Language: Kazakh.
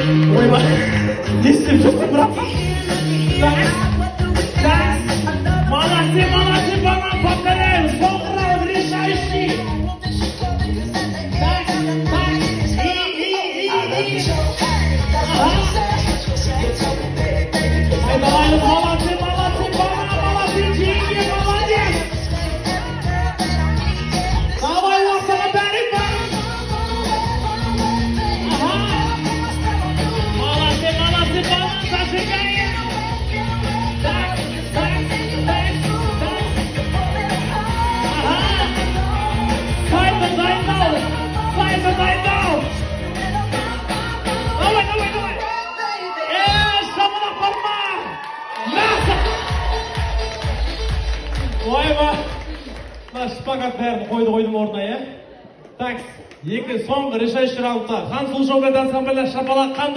Ойбай, не істеп жүрсің, брат? Молодцы, банан, повторяю, соңғы раунд решающий. Давай, молодцы, банан, молодцы, деньги, молодец. Давай, лосова, бәрі бар. Молодцы, банан, зажигай. Сайбы дайындал. Давай. Шамалақ барма. Ойба. Шпагат бәрін қойдың орнына, е? Так, соңғы решающий раундта Хансұлы Шоугат ансамблі шапалақ қанды.